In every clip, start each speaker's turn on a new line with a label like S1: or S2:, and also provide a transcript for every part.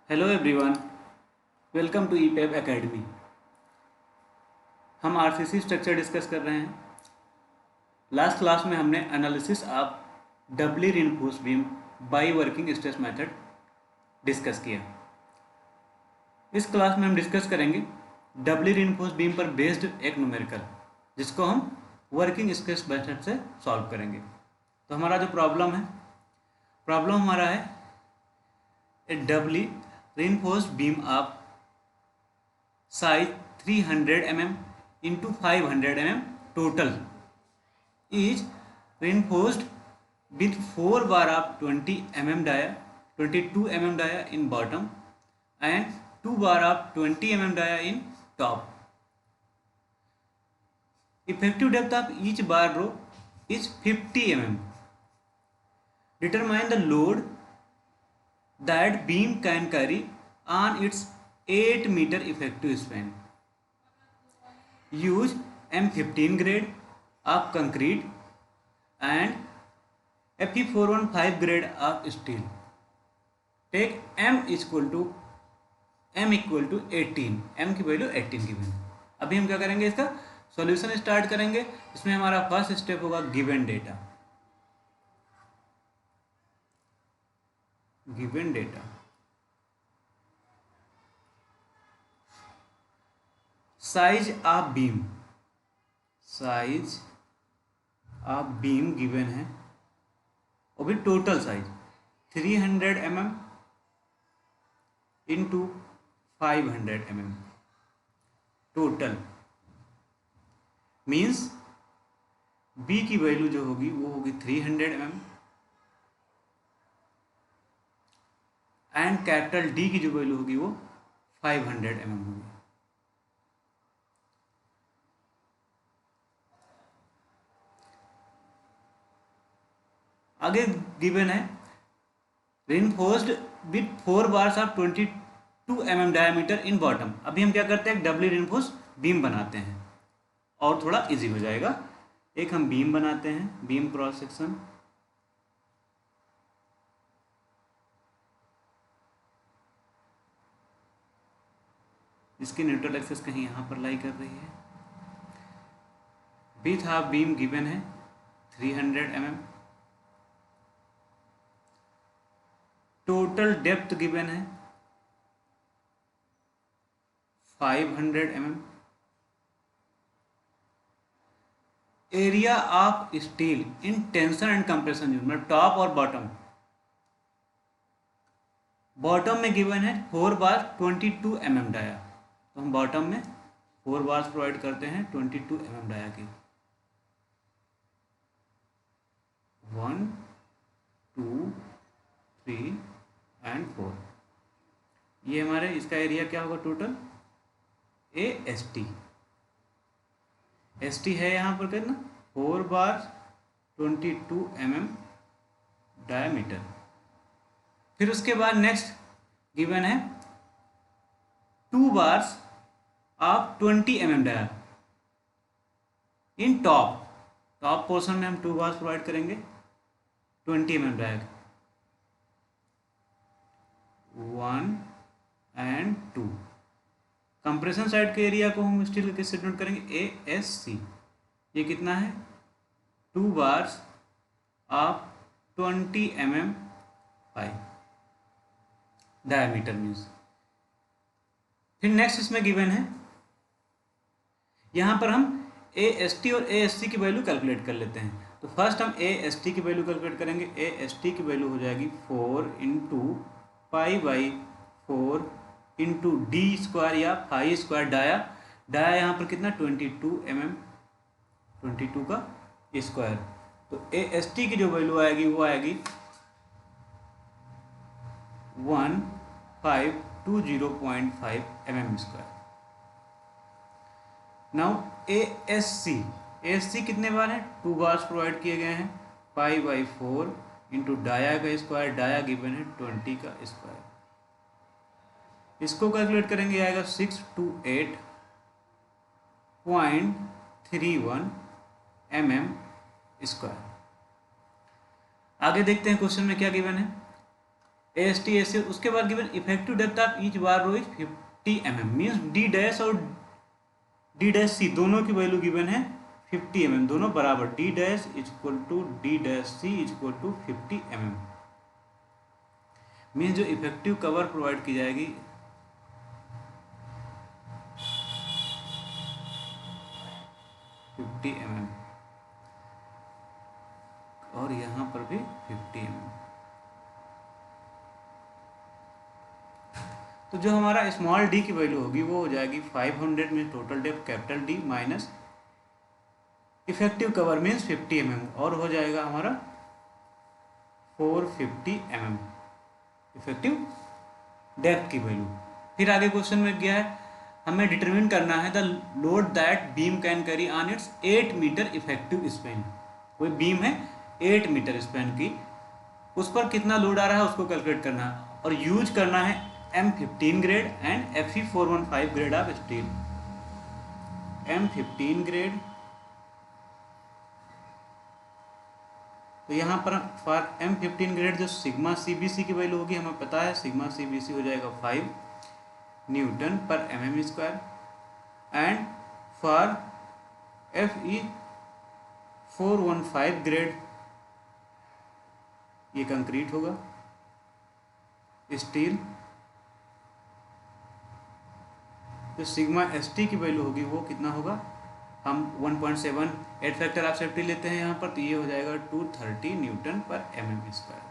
S1: Hello everyone, welcome to ईपैब academy. हम RCC structure discuss कर रहे हैं। लास्ट क्लास में हमने analysis of doubly reinforced beam by working stress method discuss किया। इस क्लास में हम डिस्कस करेंगे डबली रीइंफोर्स्ड बीम पर बेस्ड एक न्यूमेरिकल, जिसको हम वर्किंग स्ट्रेस मेथड से सॉल्व करेंगे। तो हमारा जो प्रॉब्लम हमारा है a doubly reinforced beam of size 300 mm into 500 mm total is reinforced with 4 bar of 20 mm dia, 22 mm dia in bottom and 2 bar of 20 mm dia in top. Effective depth of each bar row is 50 mm. Determine the load that beam can carry on its 8 meter effective span. Use M15 grade of concrete and Fe415 grade of steel. Take M equal to 18, M की value 18 given. अभी हम क्या करेंगे, इसका solution start करेंगे। इसमें हमारा first step होगा given data. Size of beam given है, और भी total size 300 mm into 500 mm total. Means B की वैल्यू जो होगी वो होगी 300 mm एंड कैपिटल डी की जो वैल्यू होगी वो 500 mm होगी। आगे गिवन है reinforced with 4 bars of 22 mm diameter in bottom. अभी हम क्या करते हैं, डबली reinforced बीम बनाते हैं और थोड़ा इजी हो जाएगा। एक हम बीम बनाते हैं, बीम क्रॉस सेक्शन। इसकी न्यूट्रल एक्सिस कहीं यहाँ पर लाई कर रही है। विड्थ ऑफ बीम गिवन है 300 mm। टोटल डेप्थ गिवन है 500 mm। Area of steel in tension and compression unit, मतलब टॉप और बॉटम में गिवन है 4 बार 22 mm डाया। तो हम बॉटम में 4 बार्स प्रोवाइड करते हैं 22 mm डाया की। 1 2 3 एंड 4। ये हमारे इसका एरिया क्या होगा टोटल, एस टी है यहाँ पर करना 4 बार 22 mm डायमीटर। फिर उसके बाद नेक्स्ट गिवन है 2 bars of 20 mm dia in top portion में हम 2 बार्स प्रोवाइड करेंगे 20 mm dia. 1 and 2। Compression side के एरिया को हम स्टील के किससे डिनोट करेंगे, ASC। ये कितना है 2 bars of 20 mm diameter means. फिर नेक्स्ट इसमें गिवन है, यहाँ पर हम AST और ASC की वैल्यू कैलकुलेट कर लेते हैं। तो फर्स्ट हम AST की वैल्यू कैलकुलेट करेंगे। AST की वैल्यू हो जाएगी 4 into pi by 4 into D square या फाई स्क्वायर डाया यहाँ पर कितना 22 mm, 22 का स्क्वायर। तो AST की जो वैल्यू आएगी वो आएगी 1520.5 mm स्क्वायर। नाउ ASC कितने बार है, 2 बार्स प्रोवाइड किए गए हैं पाई बाई 4 इंटू डाया का स्क्वायर, डाया गिवन है 20 का स्क्वायर। इसको कैलकुलेट करेंगे, आएगा 628.31 mm स्क्वायर। आगे देखते हैं क्वेश्चन में क्या गिवन है। AST AC, उसके बाद given effective depth of each bar row is 50 mm, means D dash और डी डैश सी दोनों की वैल्यू गिवन है 50 mm, दोनों बराबर, D dash is equal to D dash C is equal to 50 mm, means जो effective cover provide की जाएगी 50 mm और यहाँ पर भी 50 mm। तो जो हमारा स्मॉल डी की वैल्यू होगी वो हो जाएगी 500 में total depth capital D minus effective cover means 50 mm और हो जाएगा हमारा 450 mm इफेक्टिव डेप्थ की वैल्यू। फिर आगे क्वेश्चन में गया है, हमें डिटरमिन करना है the load that beam can carry on its 8 metre effective span. कोई बीम है 8 मीटर स्पैन की, उस पर कितना लोड आ रहा है उसको कैलकुलेट करना है और यूज करना है M15 grade and Fe415 grade of steel. M15 grade, तो यहाँ पर फॉर M15 ग्रेड जो सिग्मा CBC की वैल्यू होगी हमें पता है, सिग्मा CBC हो जाएगा 5 न्यूटन पर mm square, and for Fe415 grade ये कंक्रीट होगा स्टील, जो सिग्मा ST की वैल्यू होगी वो कितना होगा, हम 1.78 फैक्टर ऑफ सेफ्टी लेते हैं यहाँ पर, तो ये हो जाएगा 230 न्यूटन पर mm स्क्वायर।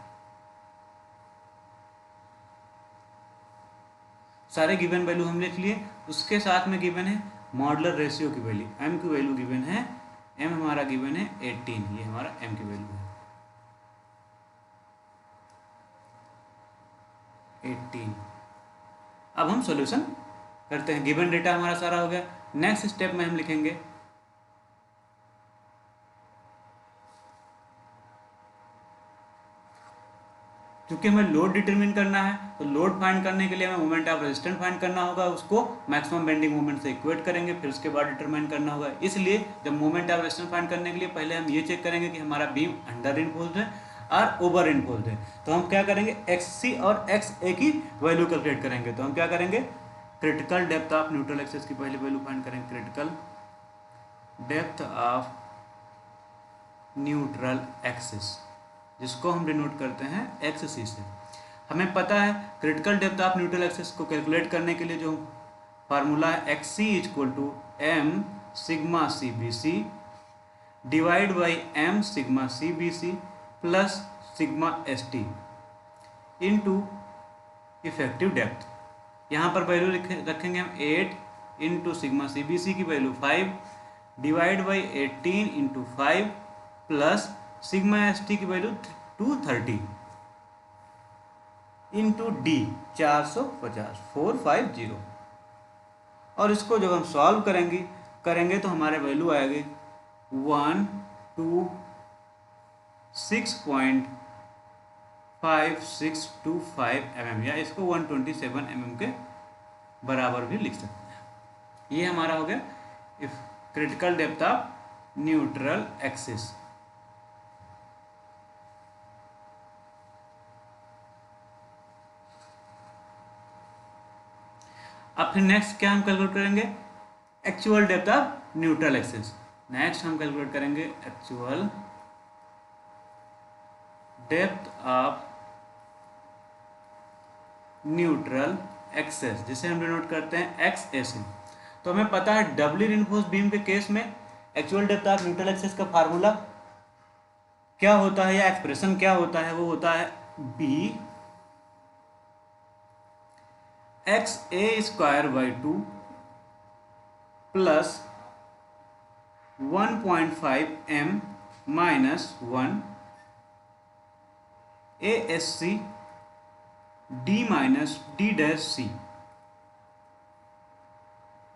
S1: सारे गिवन वैल्यू हम लिख लिए, उसके साथ में गिवन है मॉडुलर रेशियो की वैल्यू, m की वैल्यू गिवन है, m हमारा गिवन है 18, ये हमारा m की वैल्यू है 18। अब हम सॉल्यूशन करते हैं, गिवन डेटा हमारा सारा हो गया। नेक्स्ट स्टेप में हम लिखेंगे क्योंकि हमें लोड डिटरमिन करना है, तो लोड फाइंड करने के लिए हमें मोमेंट ऑफ रेजिस्टेंस फाइंड करना होगा, उसको मैक्सिमम बेंडिंग मोमेंट से इक्वेट करेंगे, फिर उसके बाद डिटरमाइन करना होगा। इसलिए जब मोमेंट ऑफ रेजिस्टेंस फाइंड करने के लिए पहले हम ये चेक करेंगे कि हमारा बीम अंडर इनफोर्स्ड है और ओवर इनफोर्स्ड है। तो हम क्या करेंगे, XC और XA की वैल्यू कैलकुलेट करेंगे। तो हम क्या करेंगे, critical depth of neutral axis की पहले वैल्यू फाइंड करेंगे, critical depth of neutral axis, जिसको हम डिनोट करते हैं XC से। हमें पता है critical depth of neutral axis को कैलकुलेट करने के लिए जो फार्मूला है XC equal to M sigma CBC divide by M sigma CBC plus sigma ST into effective depth. यहाँ पर वैल्यू रखेंगे हम 8 इंटू सिग्मा CBC की value 5 divide by 18 into 5 plus sigma ST की वैल्यू 230 इंटू D 450 और इसको जब हम सॉल्व करेंगे तो हमारे वैल्यू आएगी 126.5625 mm, या इसको 127 mm के बराबर भी लिख सकते हैं। ये हमारा हो गया if critical depth of neutral axis. अब फिर नेक्स्ट क्या हम कैलकुलेट करेंगे, actual depth of neutral axis. Next हम कैलकुलेट करेंगे actual depth of neutral axis, जिसे हम डिनोट करते हैं XA से। तो हमें पता है डबली रिइंफोर्स्ड बीम के केस में actual depth of neutral axis का फार्मूला क्या होता है या एक्सप्रेशन क्या होता है, वो होता है B XA square by 2 plus 1.5 M minus 1 ASC D minus D dash C।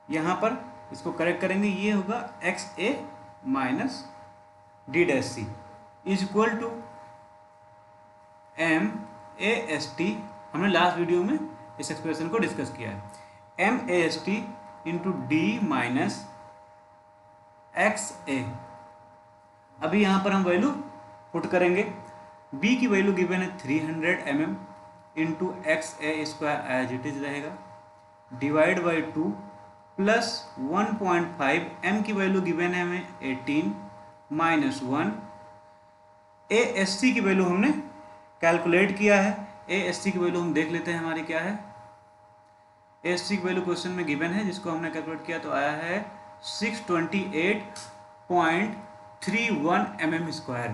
S1: यहाँ पर इसको करेक्ट करेंगे, ये होगा XA minus D dash C is equal to MAST। हमने लास्ट वीडियो में इस एक्सप्रेशन को डिस्कस किया है, MAST into D minus XA। अभी यहाँ पर हम वैल्यू पुट करेंगे, B की वैल्यू गिवन है 300 mm, into X A square as it is रहेगा, डिवाइड बाई 2 प्लस 1.5, एम की वैल्यू गिवन है हमें 18 माइनस 1, ए एस सी की वैल्यू हमने कैलकुलेट किया है। ए एस सी की वैल्यू हम देख लेते हैं हमारी क्या है। ए एस सी की वैल्यू क्वेश्चन में गिवन है, जिसको हमने कैलकुलेट किया तो आया है 628.31 mm स्क्वायर।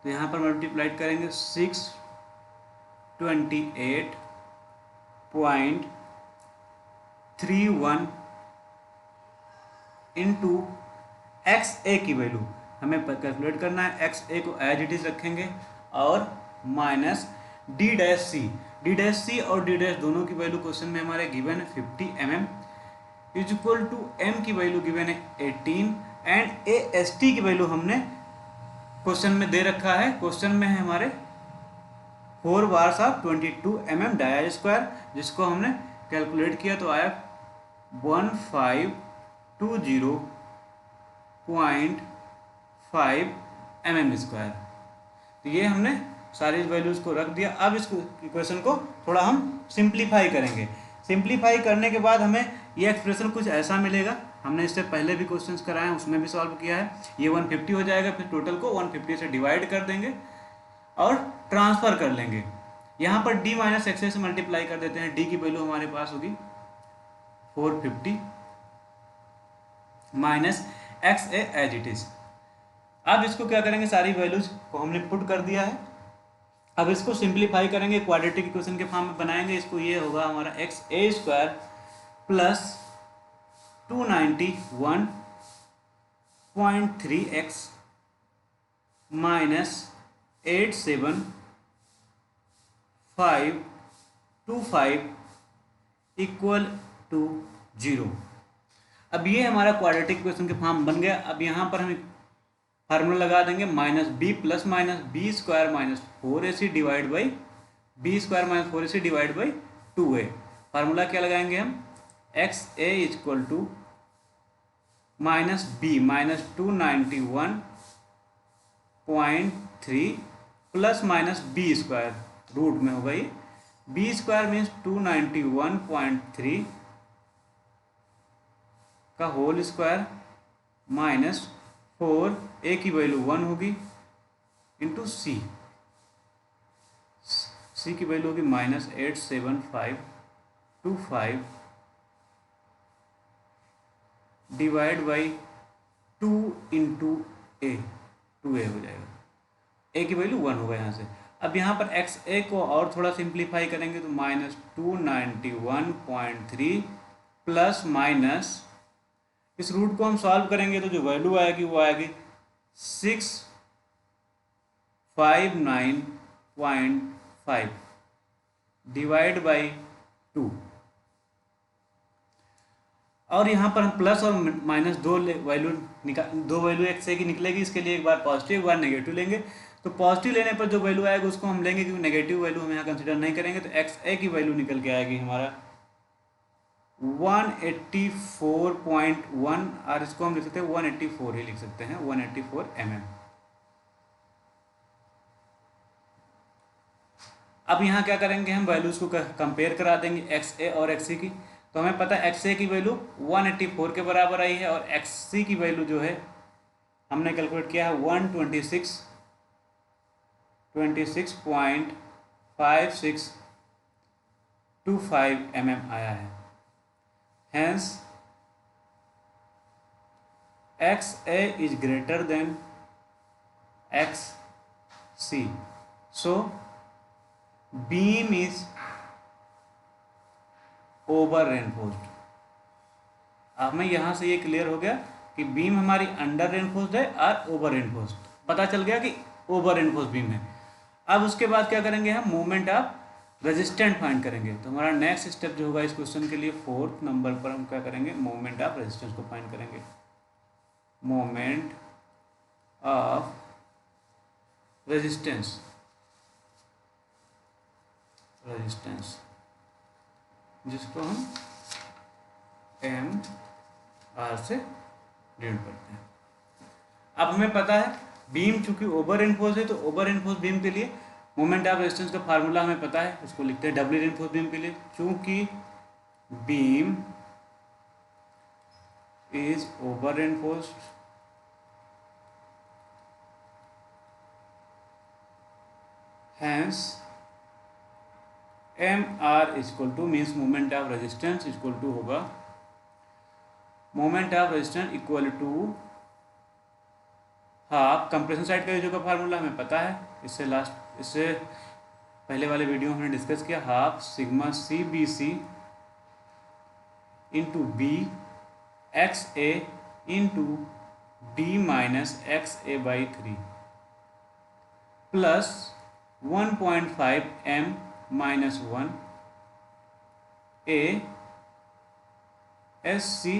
S1: तो यहाँ पर मल्टीप्लाइड करेंगे 628.31 इंटू एक्स ए की वैल्यू हमें कैलकुलेट करना है। एक्स ए को एज इट इज रखेंगे और माइनस डी डैश सी, डी डैश सी और डी डैश दोनों की वैल्यू क्वेश्चन में हमारे गिवन है 50 mm is equal to M की वैल्यू गिवन है 18 एंड ए एस टी की वैल्यू हमने क्वेश्चन में दे रखा है। क्वेश्चन में है हमारे 4 bars of 22 mm dia square, जिसको हमने कैलकुलेट किया तो आया 1520.5 mm स्क्वायर। तो ये हमने सारी वैल्यूज को रख दिया। अब इस इक्वेशन को थोड़ा हम सिंप्लीफाई करेंगे। सिंप्लीफाई करने के बाद हमें ये एक्सप्रेशन कुछ ऐसा मिलेगा। हमने इससे पहले भी क्वेश्चंस कराए हैं, उसमें भी सॉल्व किया है। ये 150 हो जाएगा, फिर टोटल को 150 से डिवाइड कर देंगे और ट्रांसफर कर लेंगे। यहाँ पर d माइनस एक्स से मल्टीप्लाई कर देते हैं। d की वैल्यू हमारे पास होगी 450 minus X A as it is. अब इसको क्या करेंगे, सारी वैल्यूज को हमने पुट कर दिया है। अब इसको सिंप्लीफाई करेंगे, क्वाड्रेटिक इक्वेशन के फॉर्म में बनाएंगे इसको। ये होगा हमारा X A square plus 291.3x minus 87525 equal to 0। अब ये हमारा क्वाड्रेटिक इक्वेशन के फॉर्म बन गया। अब यहाँ पर हम फार्मूला लगा देंगे minus B plus minus B square minus 4ac divide by B square minus 4ac divide by 2a। Formula क्या लगाएंगे हम, X A equal to minus B minus 291.3 plus minus B square, root में होगा ये, B square means 291.3 का whole square minus 4, ए की value 1 होगी into सी, सी की वैल्यू होगी minus 87525 divide by 2 into A, 2a हो जाएगा। ए की वैल्यू 1 होगा यहाँ से। अब यहाँ पर एक्स ए को और थोड़ा सिंप्लीफाई करेंगे तो माइनस 291.3 प्लस माइनस, इस रूट को हम सॉल्व करेंगे तो जो वैल्यू आएगी वो आएगी 659.5 डिवाइड बाई 2। और यहाँ पर हम प्लस और माइनस दो वैल्यू एक्स ए की निकलेगी। इसके लिए एक बार पॉजिटिव एक बार नेगेटिव लेंगे। तो पॉजिटिव लेने पर जो वैल्यू आएगा उसको हम लेंगे, क्योंकि नेगेटिव वैल्यू हम यहाँ कंसिडर नहीं करेंगे। तो एक्स ए की वैल्यू निकल के आएगी हमारा 184.1, और इसको हम लिख सकते हैं 184 ही लिख सकते हैं, 184 mm। अब यहाँ क्या करेंगे, हम वैल्यूज को कंपेयर करा देंगे एक्स ए और एक्स सी की। तो हमें पता है एक्स ए की वैल्यू 184 के बराबर आई है और एक्स सी की वैल्यू जो है हमने कैलकुलेट किया है 126.5625 mm आया है। Hence, XA is greater than XC. So, beam is over reinforced। अब हमें यहाँ से ये क्लियर हो गया कि बीम हमारी अंडर रेनफोर्स्ड है और ओवर रेनफोर्स्ड। पता चल गया कि ओवर रेनफोर्स्ड बीम है। अब उसके बाद क्या करेंगे, हम मूवमेंट ऑफ रेजिस्टेंट फाइंड करेंगे। तो हमारा नेक्स्ट स्टेप जो होगा इस क्वेश्चन के लिए 4th नंबर पर हम क्या करेंगे, मोमेंट ऑफ रेजिस्टेंस को फाइंड करेंगे। मोमेंट ऑफ रेजिस्टेंस, जिसको हम एम आर से डिनोट करते हैं। अब हमें पता है बीम चूंकि ओवर एनफोर्स है, तो ओवर एनफोर्स बीम के लिए मोमेंट ऑफ रेजिस्टेंस का फार्मूला हमें पता है, उसको लिखते हैं डबली रेनफोर्स बीम के लिए। चूंकि beam is over reinforced hence MR equal to means moment of resistance equal to होगा moment of resistance equal to half compression side का यूजो का फार्मूला हमें पता है, इससे पहले वाले वीडियो में हमने डिस्कस किया, half sigma C B C into B X A into D minus X A by 3 plus 1.5 m minus 1 A S C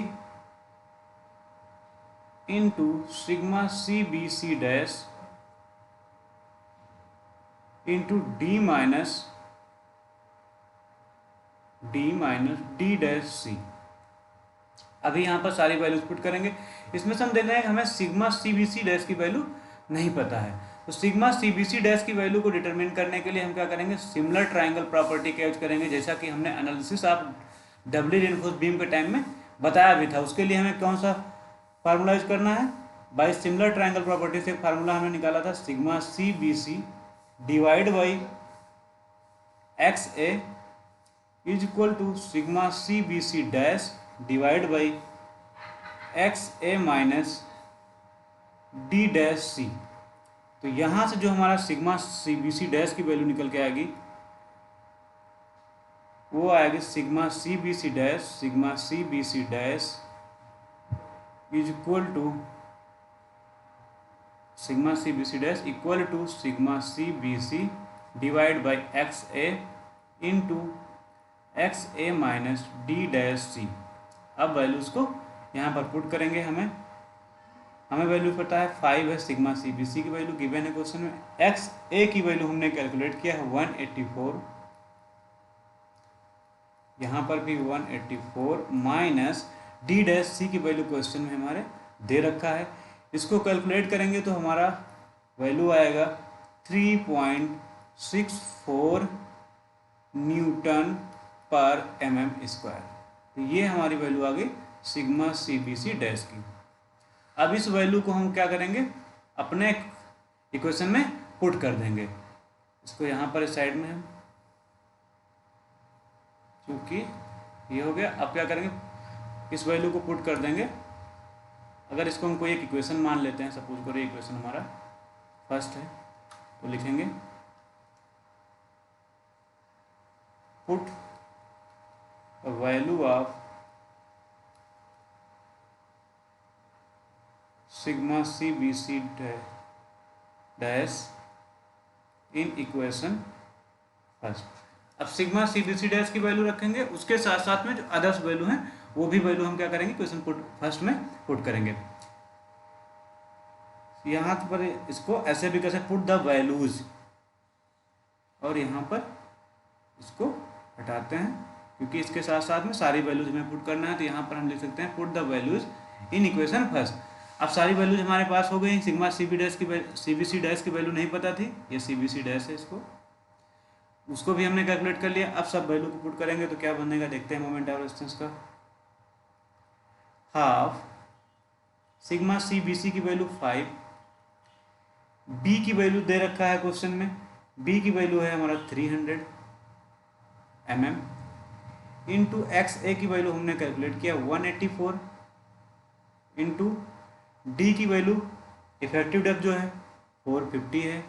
S1: into sigma C B C dash into D minus D dash C. अभी यहाँ पर सारी values put करेंगे। इसमें से हम देख रहे हैं हमें sigma C B C dash की वैल्यू नहीं पता है, तो sigma C B C dash की वैल्यू को डिटरमिन करने के लिए हम क्या करेंगे, सिमिलर ट्रायंगल प्रॉपर्टी का यूज करेंगे, जैसा कि हमने analysis of doubly reinforced beam के टाइम में बताया भी था। उसके लिए हमें कौन सा फार्मूला यूज करना है, बाय सिमिलर ट्रायंगल प्रॉपर्टी से एक फार्मूला हमने निकाला था, sigma C B C divide by X A is equal to sigma C B C dash divide by X A minus D dash C. तो यहाँ से जो हमारा sigma C B C dash की वैल्यू निकल के आएगी वो आएगी sigma C B C dash is equal to sigma C B C dash equal to sigma C B C divide by X A into X A minus D dash सी। अब values को यहाँ पर put करेंगे। हमें value पता है 5 है sigma C B C की वैल्यू गिवन है क्वेश्चन में, एक्स ए की वैल्यू हमने कैलकुलेट किया है 184, यहाँ पर भी 184 माइनस डी डैश सी की वैल्यू क्वेश्चन में हमारे दे रखा है। इसको कैलकुलेट करेंगे तो हमारा वैल्यू आएगा 3.64 न्यूटन पर mm स्क्वायर। तो ये हमारी वैल्यू आ गई sigma C B C dash की। अब इस वैल्यू को हम क्या करेंगे, अपने इक्वेशन में पुट कर देंगे। इसको यहाँ पर इस साइड में हम क्योंकि ये हो गया, अब क्या करेंगे, इस वैल्यू को पुट कर देंगे। अगर इसको हम कोई एक इक्वेशन मान लेते हैं, सपोज करो इक्वेशन हमारा फर्स्ट है, तो लिखेंगे put value of sigma C B C dash in equation first. अब sigma C B C dash की वैल्यू रखेंगे, उसके साथ साथ में जो अदर्स वैल्यू हैं वो भी वैल्यू हम क्या करेंगे, क्वेश्चन पुट फर्स्ट में पुट करेंगे। यहाँ पर इसको ऐसे भी कैसे पुट द वैल्यूज, और यहाँ पर इसको हटाते हैं क्योंकि इसके साथ साथ में सारी वैल्यूज हमें पुट करना है। तो यहाँ पर हम लिख सकते हैं put the values in equation first. अब सारी वैल्यूज हमारे पास हो गई। Sigma C B C dash की वैल्यू नहीं पता थी, ये सी बी सी डैश है, उसको भी हमने कैलकुलेट कर लिया। अब सब वैल्यू को पुट करेंगे तो क्या बनेगा, देखते हैं मोमेंट ऑफ रेजिस्टेंस का। Half sigma C B C की वैल्यू 5, बी की वैल्यू दे रखा है क्वेश्चन में, बी की वैल्यू है हमारा 300 mm इंटू एक्स ए की वैल्यू हमने कैलकुलेट किया 184 इंटू डी की वैल्यू इफेक्टिव डेप्थ जो है 450 है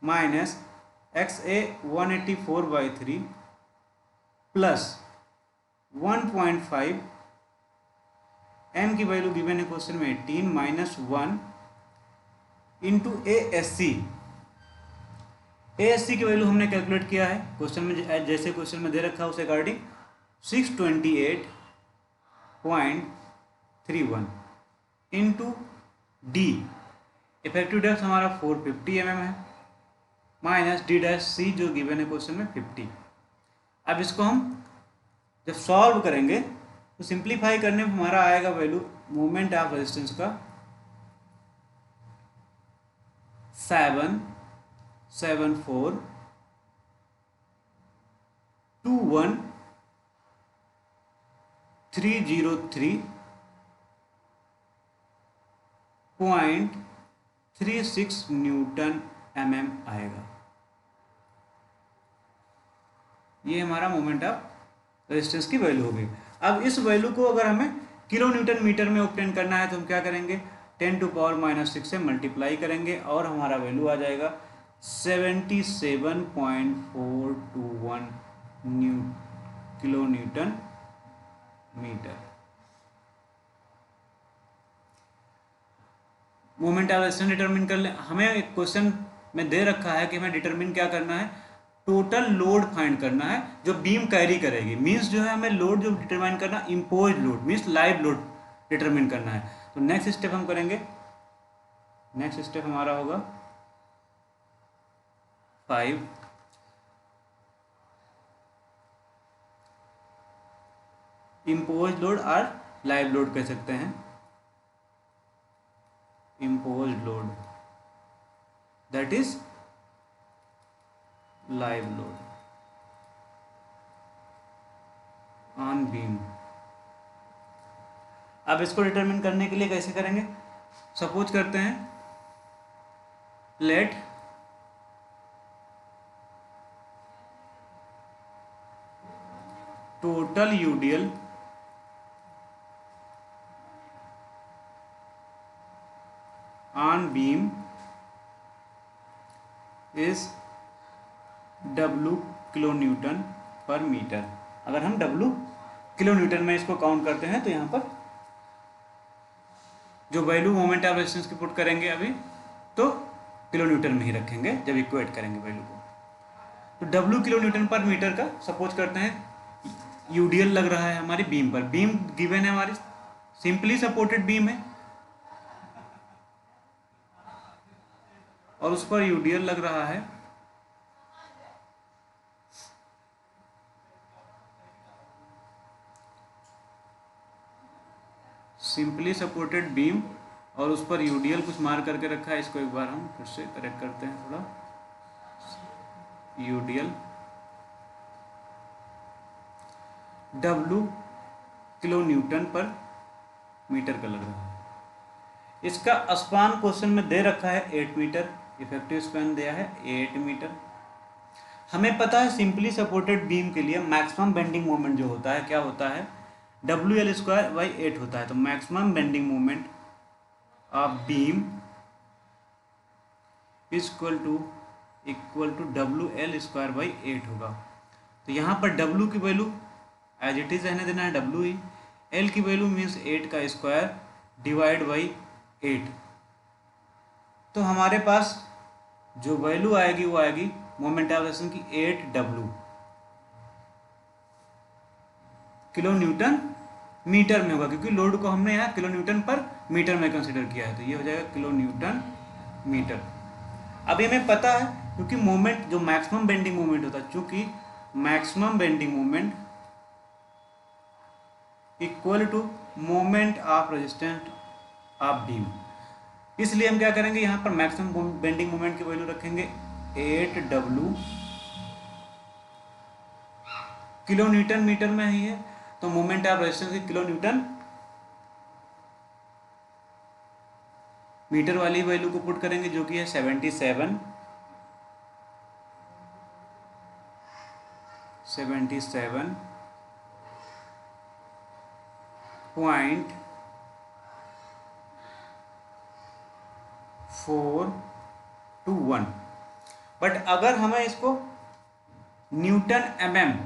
S1: minus X A 184/3 plus 1.5 M की वैल्यू गिवन है क्वेश्चन में 18 minus 1 into A S C की वैल्यू हमने कैलकुलेट किया है क्वेश्चन में, जैसे क्वेश्चन में दे रखा है उस according 628.31 into D effective depth हमारा 450 mm है माइनस डी डैश सी जो गिवन है क्वेश्चन में 50। अब इसको हम जब सॉल्व करेंगे तो सिंप्लीफाई करने में हमारा आएगा वैल्यू मोमेंट ऑफ रेजिस्टेंस का 7421.36 न्यूटन mm आएगा। ये हमारा मोमेंट ऑफ रेजिस्टेंस की वैल्यू होगी। अब इस वैल्यू को अगर हमें किलो न्यूटन मीटर में ऑब्टेन करना है तो हम क्या करेंगे, 10⁻⁻⁶ से मल्टीप्लाई करेंगे और हमारा वैल्यू आ जाएगा 77.421 kilo newton metre. Moment of resistance determine कर ले। हमें एक क्वेश्चन में दे रखा है कि हमें डिटरमिन क्या करना है, टोटल लोड फाइंड करना है जो बीम कैरी करेगी। मींस जो है हमें लोड जो डिटरमाइन करना, impose load means live load determine करना है। तो नेक्स्ट स्टेप हम करेंगे, नेक्स्ट स्टेप हमारा होगा 5, इम्पोज लोड और लाइव लोड कह सकते हैं। Impose load that is live load on beam. अब इसको डिटरमिन करने के लिए कैसे करेंगे, सपोज करते हैं let total UDL on beam is W kilo Newton पर मीटर। अगर हम W किलो न्यूटन में इसको काउंट करते हैं तो यहाँ पर जो वैल्यू मोमेंट ऑफ रेजिस्टेंस की पुट करेंगे अभी तो किलो न्यूटन में ही रखेंगे जब इक्वेट करेंगे वैल्यू को। तो W किलो न्यूटन पर मीटर का सपोज करते हैं यूडीएल लग रहा है हमारी बीम पर। बीम गिवन है हमारी, सिंपली सपोर्टेड बीम है और उस पर यूडीएल लग रहा है सिंपली सपोर्टेड बीम और उस पर यूडीएल कुछ मार करके रखा है। इसको एक बार हम फिर से करेक्ट करते हैं थोड़ा, यूडीएल W किलो न्यूटन पर मीटर का लग रहा है। इसका स्पान क्वेश्चन में दे रखा है 8 मीटर, इफेक्टिव स्पैन दिया है 8 मीटर। हमें पता है सिंपली सपोर्टेड बीम के लिए मैक्सिमम बेंडिंग मोमेंट जो होता है क्या होता है, WL²/8 होता है। तो maximum bending moment of beam is equal to WL²/8 होगा। तो यहाँ पर W की वैल्यू एज इट इज रहने देना है W ही, L की वैल्यू मीन्स 8 का स्क्वायर डिवाइड बाई 8। तो हमारे पास जो वैल्यू आएगी वो आएगी मोमेंट ऑफ रेजिस्टेंस की 8W किलो न्यूटन मीटर में होगा, क्योंकि लोड को हमने यहाँ किलो न्यूटन पर मीटर में कंसीडर किया है। तो ये हो जाएगा किलो न्यूटन मीटर। अभी हमें पता है क्योंकि मोमेंट जो मैक्सिमम बेंडिंग मोमेंट होता है, चूंकि maximum bending moment equal to moment of resistance of beam, इसलिए हम क्या करेंगे यहाँ पर मैक्सिमम बेंडिंग मोमेंट की वैल्यू रखेंगे 8W किलो न्यूटन मीटर में ही है। तो मोमेंट ऑफ रेजिस्टेंस की किलो न्यूटन मीटर वाली वैल्यू को पुट करेंगे जो कि है 77.421। बट अगर हमें इसको न्यूटन mm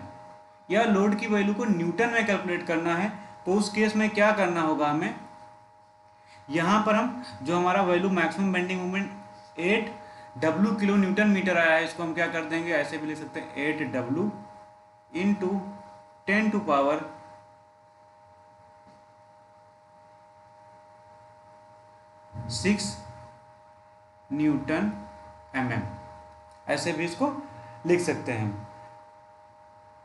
S1: या लोड की वैल्यू को न्यूटन में कैलकुलेट करना है तो उस केस में क्या करना होगा, हमें यहाँ पर हम जो हमारा value maximum bending moment 8W kilo newton metre आया है, इसको हम क्या कर देंगे, ऐसे भी लिख सकते हैं 8W इंटू 10⁻⁶ न्यूटन mm, ऐसे भी इसको लिख सकते हैं।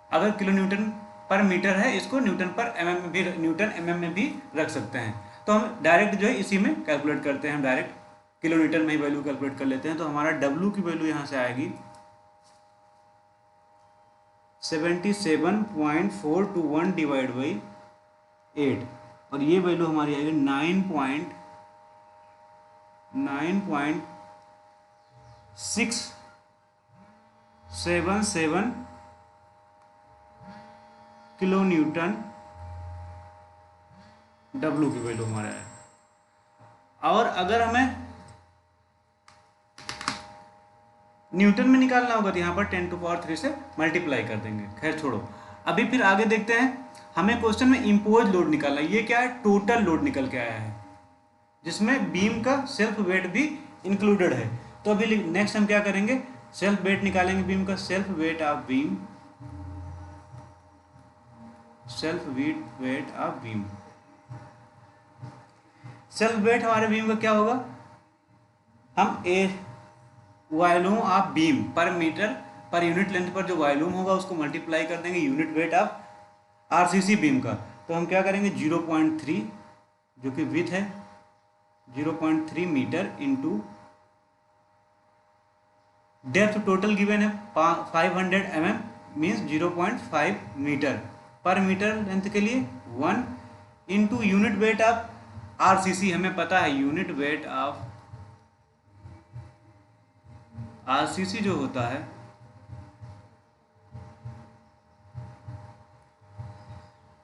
S1: अगर किलो न्यूटन पर मीटर है इसको न्यूटन पर mm में भी, न्यूटन mm में भी रख सकते हैं। तो हम डायरेक्ट जो है इसी में कैलकुलेट करते हैं, हम डायरेक्ट किलो न्यूटन में ही वैल्यू कैलकुलेट कर लेते हैं। तो हमारा W की वैल्यू यहाँ से आएगी 77.421 डिवाइड बाई 8, और ये वैल्यू हमारी आएगी 9.677 किलो न्यूटन W की वैल्यू हमारा है। और अगर हमें न्यूटन में निकालना होगा तो यहाँ पर 10⁻³ से मल्टीप्लाई कर देंगे। खैर छोड़ो, अभी फिर आगे देखते हैं। हमें क्वेश्चन में इम्पोज लोड निकालना है। ये क्या है, टोटल लोड निकल के आया है जिसमें बीम का सेल्फ वेट भी इंक्लूडेड है। तो अभी नेक्स्ट हम क्या करेंगे, सेल्फ वेट निकालेंगे बीम का। Self weight of beam, self weight of beam. Self wait हमारे बीम का क्या होगा, हम वॉल्यूम ऑफ बीम पर मीटर पर यूनिट लेंथ पर जो वॉल्यूम होगा उसको मल्टीप्लाई कर देंगे unit weight of RCC beam का। तो हम क्या करेंगे, 0.3 जो कि विथ है 0.3 metre into depth total given है 500 mm means 0.5 metre per metre length के लिए 1 into unit weight of RCC। हमें पता है यूनिट वेट ऑफ RCC जो होता है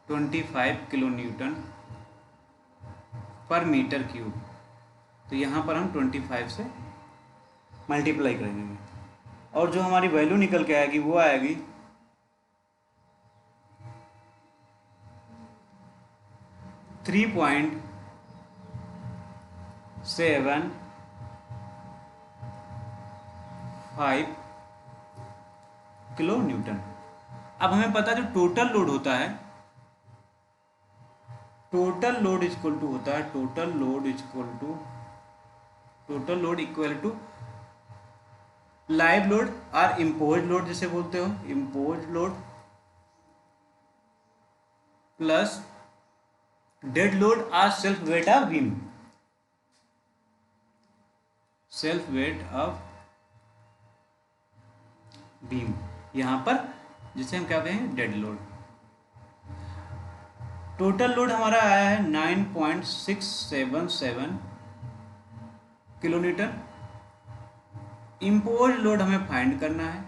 S1: 25 किलो न्यूटन पर मीटर क्यूब। तो यहाँ पर हम 25 से मल्टीप्लाई करेंगे और जो हमारी वैल्यू निकल के आएगी वो आएगी 3.75 किलो न्यूटन। अब हमें पता जो टोटल लोड होता है, टोटल लोड इक्वल टू होता है total load equal to live load और इम्पोज लोड जिसे बोलते हो, impose load plus dead load और self weight of beam, self weight of beam यहां पर जिसे हम क्या कहेंगे डेड लोड। टोटल लोड हमारा आया है 9.677 किलो न्यूटन। इम्पोज लोड हमें फाइंड करना है,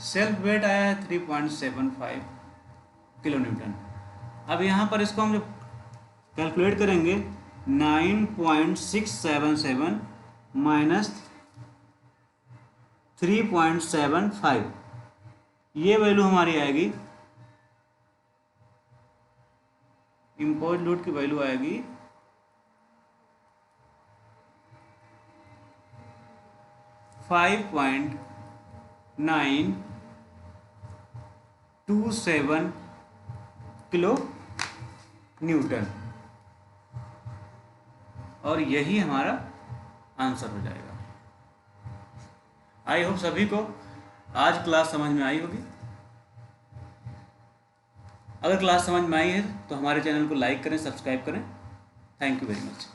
S1: सेल्फ वेट आया है 3.75 किलो न्यूटन। अब यहाँ पर इसको हम जब कैलकुलेट करेंगे 9.677 माइनस 3.75, ये वैल्यू हमारी आएगी, इम्पोज लोड की वैल्यू आएगी 5.927 किलो न्यूटन, और यही हमारा आंसर हो जाएगा। आई होप सभी को आज क्लास समझ में आई होगी। अगर क्लास समझ में आई है तो हमारे चैनल को लाइक करें, सब्सक्राइब करें। Thank you very much.